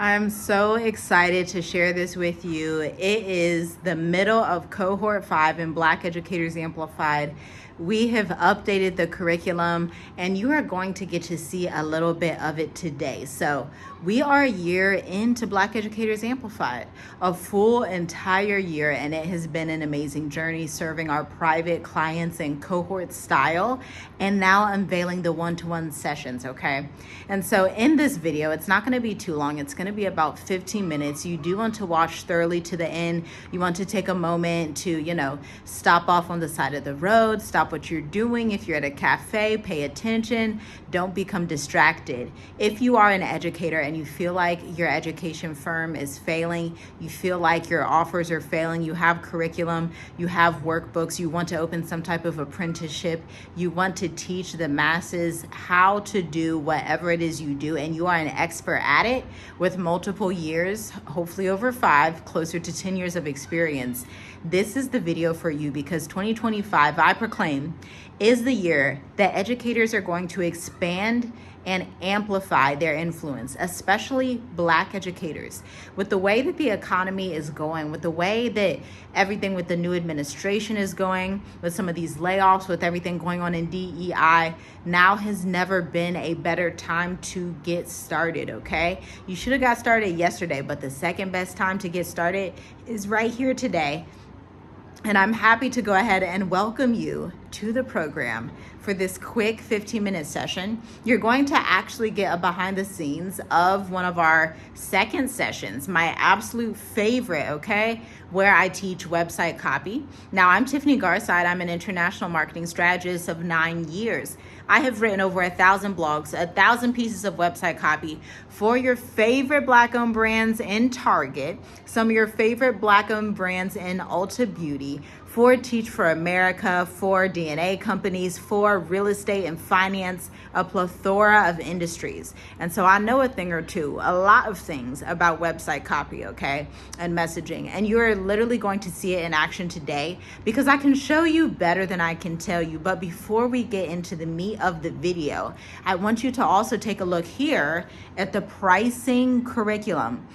I'm so excited to share this with you. It is the middle of Cohort 5 in Black Educators Amplified. We have updated the curriculum and you are going to get to see a little bit of it today. So we are a year into Black Educators Amplified, a full entire year, and it has been an amazing journey serving our private clients in cohort style and now unveiling the one-to-one sessions, okay? And so in this video, it's not gonna be too long. It's gonna be about 15 minutes. You do want to watch thoroughly to the end. You want to take a moment to, stop off on the side of the road, stop what you're doing. If you're at a cafe, pay attention. Don't become distracted. If you are an educator and you feel like your education firm is failing, you feel like your offers are failing, you have curriculum, you have workbooks, you want to open some type of apprenticeship, you want to teach the masses how to do whatever it is you do, and you are an expert at it with multiple years, hopefully over 5, closer to 10 years of experience, this is the video for you, because 2025, I proclaim, is the year that educators are going to expand and amplify their influence, especially Black educators. With the way that the economy is going, with the way that everything with the new administration is going, with some of these layoffs, with everything going on in DEI, now has never been a better time to get started, okay? You should have got started yesterday, but the second best time to get started is right here today. And I'm happy to go ahead and welcome you to the program for this quick 15-minute session. You're going to actually get a behind the scenes of one of our second sessions, my absolute favorite, okay, where I teach website copy. Now, I'm Tiffany Garside. I'm an international marketing strategist of 9 years. I have written over 1,000 blogs, 1,000 pieces of website copy for your favorite Black-owned brands in Target, some of your favorite Black-owned brands in Ulta Beauty, for Teach for America, for DNA companies, for real estate and finance, a plethora of industries. And so I know a thing or two, a lot of things about website copy, okay, and messaging. And you're literally going to see it in action today, because I can show you better than I can tell you. But before we get into the meat of the video, I want you to also take a look here at the pricing curriculum.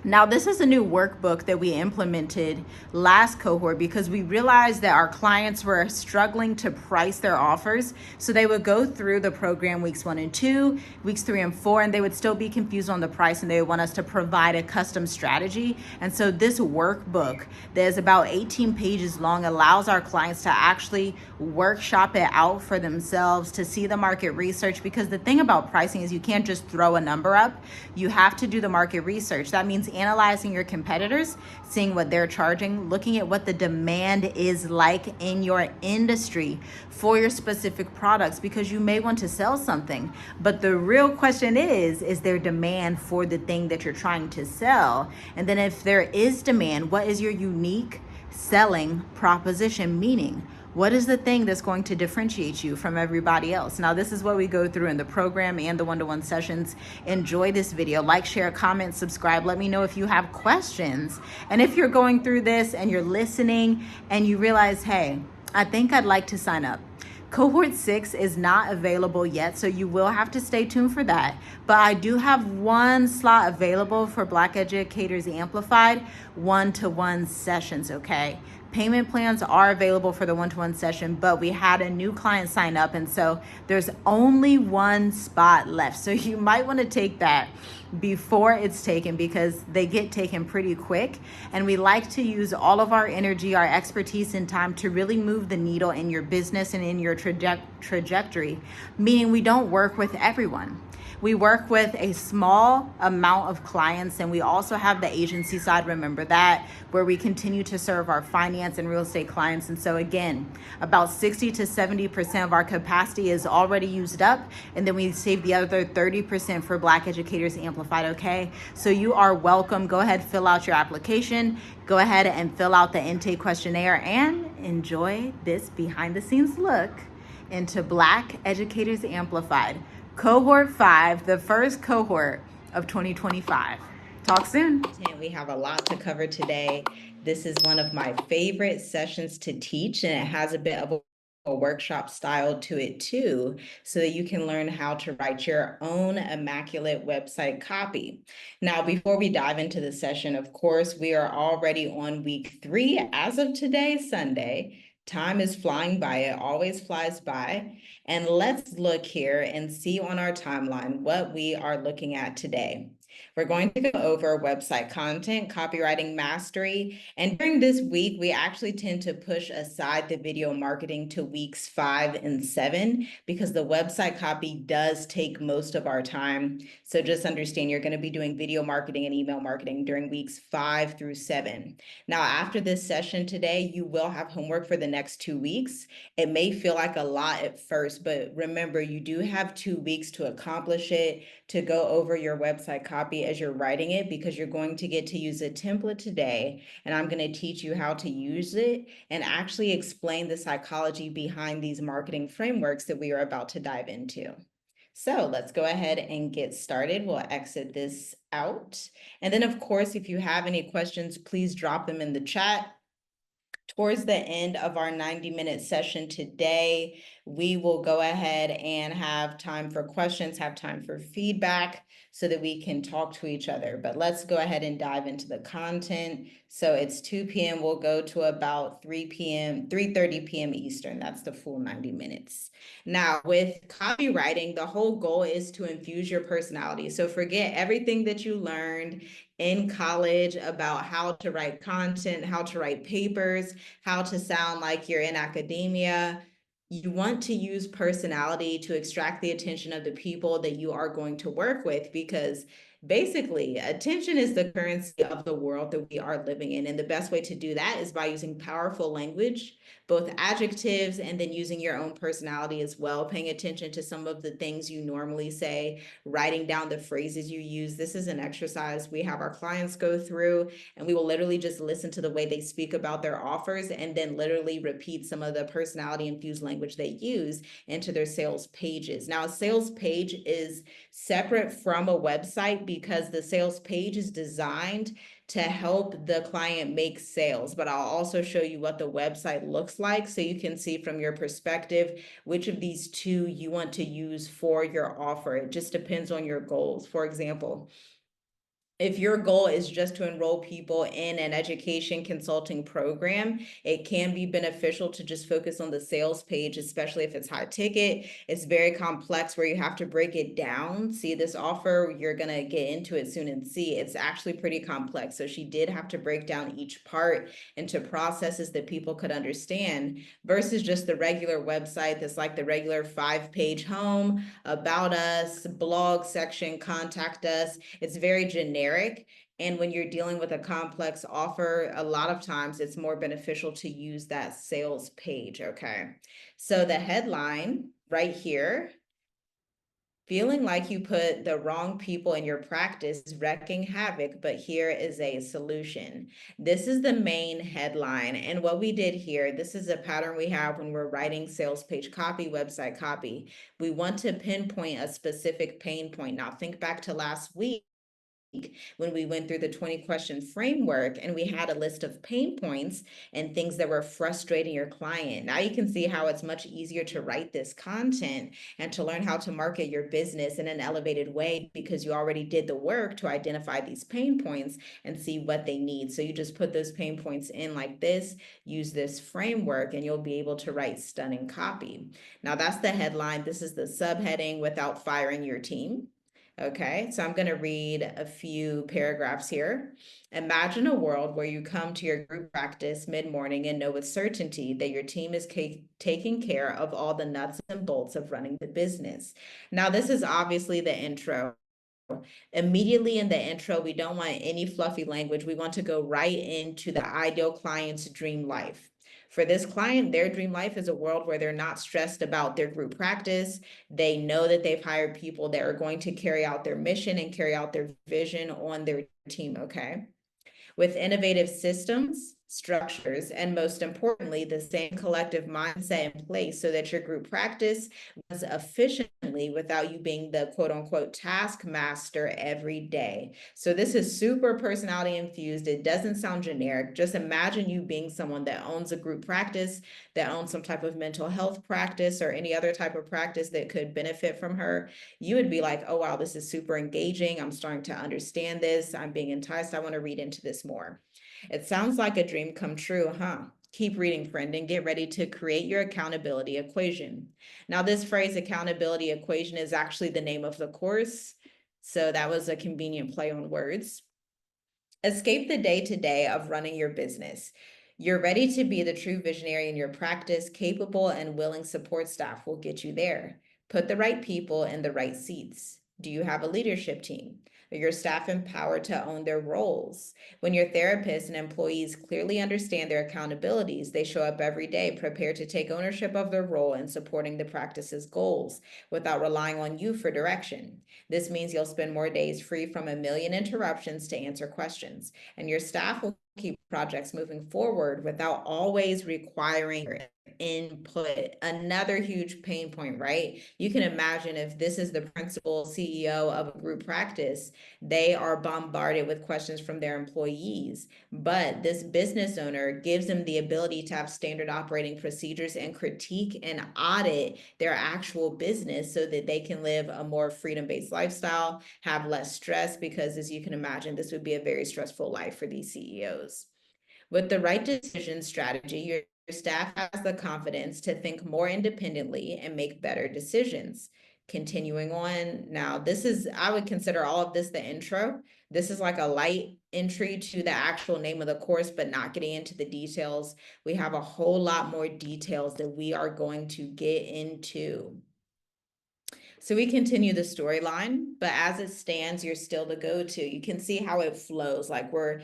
Now, this is a new workbook that we implemented last cohort because we realized that our clients were struggling to price their offers. So they would go through the program weeks 1 and 2, weeks 3 and 4, and they would still be confused on the price, and they would want us to provide a custom strategy. And so this workbook that is about 18 pages long allows our clients to actually workshop it out for themselves, to see the market research, because the thing about pricing is you can't just throw a number up. You have to do the market research. That means analyzing your competitors, seeing what they're charging, looking at what the demand is like in your industry for your specific products, because you may want to sell something, but the real question is there demand for the thing that you're trying to sell? And then if there is demand, what is your unique selling proposition? Meaning, what is the thing that's going to differentiate you from everybody else? Now, this is what we go through in the program and the one-to-one sessions. Enjoy this video. Like, share, comment, subscribe. Let me know if you have questions. And if you're going through this and you're listening and you realize, hey, I think I'd like to sign up. Cohort 6 is not available yet, so you will have to stay tuned for that. But I do have one slot available for Black Educators Amplified one-to-one sessions, okay? Payment plans are available for the one-to-one session, but we had a new client sign up, and so there's only one spot left. So you might want to take that before it's taken, because they get taken pretty quick. And we like to use all of our energy, our expertise, and time to really move the needle in your business and in your trajectory, meaning we don't work with everyone. We work with a small amount of clients, and we also have the agency side, remember that, where we continue to serve our finance and real estate clients. And so again, about 60 to 70% of our capacity is already used up, and then we save the other 30% for Black Educators Amplified, okay? So you are welcome. Go ahead, fill out your application. Go ahead and fill out the intake questionnaire, and enjoy this behind the scenes look into Black Educators Amplified. Cohort 5, the first cohort of 2025. Talk soon. We have a lot to cover today. This is one of my favorite sessions to teach, and it has a bit of a workshop style to it too, so that you can learn how to write your own immaculate website copy. Now, before we dive into the session, of course, we are already on week 3 as of today, Sunday. Time is flying by, it always flies by. And let's look here and see on our timeline what we are looking at today. We're going to go over website content, copywriting mastery, and during this week, we actually tend to push aside the video marketing to weeks 5 and 7 because the website copy does take most of our time. So just understand you're going to be doing video marketing and email marketing during weeks 5 through 7. Now, after this session today, you will have homework for the next 2 weeks. It may feel like a lot at first, but remember, you do have 2 weeks to accomplish it, to go over your website copy as you're writing it, because you're going to get to use a template today, and I'm going to teach you how to use it and actually explain the psychology behind these marketing frameworks that we are about to dive into. So let's go ahead and get started. We'll exit this out. And then, of course, if you have any questions, please drop them in the chat. Towards the end of our 90-minute session today, we will go ahead and have time for questions, have time for feedback so that we can talk to each other. But let's go ahead and dive into the content. So it's 2 p.m. We'll go to about 3 p.m., 3:30 p.m. Eastern. That's the full 90 minutes. Now, with copywriting, the whole goal is to infuse your personality. So forget everything that you learned in college about how to write content, how to write papers, how to sound like you're in academia. You want to use personality to extract the attention of the people that you are going to work with, because basically, attention is the currency of the world that we are living in. And the best way to do that is by using powerful language, both adjectives, and then using your own personality as well, paying attention to some of the things you normally say, writing down the phrases you use. This is an exercise we have our clients go through, and we will literally just listen to the way they speak about their offers and then literally repeat some of the personality infused language they use into their sales pages. Now, a sales page is separate from a website because the sales page is designed to help the client make sales, but I'll also show you what the website looks like so you can see from your perspective which of these two you want to use for your offer. It just depends on your goals. For example, if your goal is just to enroll people in an education consulting program, it can be beneficial to just focus on the sales page, especially if it's high ticket. It's very complex where you have to break it down. See this offer, you're going to get into it soon and see it's actually pretty complex. So she did have to break down each part into processes that people could understand versus just the regular website that's like the regular 5-page home, about us, blog section, contact us. It's very generic. And when you're dealing with a complex offer, a lot of times it's more beneficial to use that sales page, okay? So the headline right here, feeling like you put the wrong people in your practice is wrecking havoc, but here is a solution. This is the main headline. And what we did here, this is a pattern we have when we're writing sales page copy, website copy. We want to pinpoint a specific pain point. Now think back to last week when we went through the 20-question framework and we had a list of pain points and things that were frustrating your client. Now you can see how it's much easier to write this content and to learn how to market your business in an elevated way because you already did the work to identify these pain points and see what they need. So you just put those pain points in like this, use this framework, and you'll be able to write stunning copy. Now that's the headline. This is the subheading, without firing your team. Okay, so I'm going to read a few paragraphs here. Imagine a world where you come to your group practice mid-morning and know with certainty that your team is taking care of all the nuts and bolts of running the business. Now, this is obviously the intro. Immediately in the intro, we don't want any fluffy language. We want to go right into the ideal client's dream life. For this client, their dream life is a world where they're not stressed about their group practice. They know that they've hired people that are going to carry out their mission and carry out their vision on their team, okay? With innovative systems, structures, and most importantly, the same collective mindset in place so that your group practice runs efficiently without you being the quote unquote task master every day. So this is super personality infused. It doesn't sound generic. Just imagine you being someone that owns a group practice, that owns some type of mental health practice or any other type of practice that could benefit from her. You would be like, oh, wow, this is super engaging. I'm starting to understand this. I'm being enticed. I want to read into this more. It sounds like a dream come true, huh? Keep reading, friend, and get ready to create your accountability equation. Now, this phrase, accountability equation, is actually the name of the course. So that was a convenient play on words. Escape the day-to-day of running your business. You're ready to be the true visionary in your practice. Capable and willing support staff will get you there. Put the right people in the right seats. Do you have a leadership team? Are your staff empowered to own their roles? When your therapists and employees clearly understand their accountabilities, they show up every day prepared to take ownership of their role in supporting the practice's goals without relying on you for direction. This means you'll spend more days free from a million interruptions to answer questions, and your staff will keep projects moving forward without always requiring your input. Another huge pain point, right? You can imagine if this is the principal CEO of a group practice, they are bombarded with questions from their employees. But this business owner gives them the ability to have standard operating procedures and critique and audit their actual business so that they can live a more freedom-based lifestyle, have less stress, because as you can imagine, this would be a very stressful life for these CEOs. With the right decision strategy, your staff has the confidence to think more independently and make better decisions. Continuing on, now this is, I would consider all of this the intro. This is like a light entry to the actual name of the course, but not getting into the details. We have a whole lot more details that we are going to get into. So we continue the storyline, but as it stands, you're still the go-to. You can see how it flows. Like we're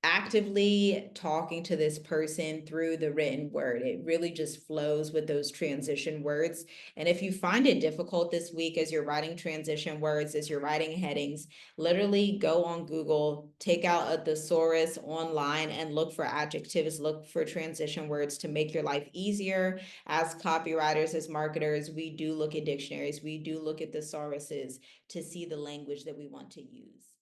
actively talking to this person through the written word. It really just flows with those transition words. And if you find it difficult this week as you're writing transition words, as you're writing headings, literally go on Google, take out a thesaurus online and look for adjectives, look for transition words to make your life easier. As copywriters, as marketers, we do look at dictionaries, we do look at thesauruses to see the language that we want to use.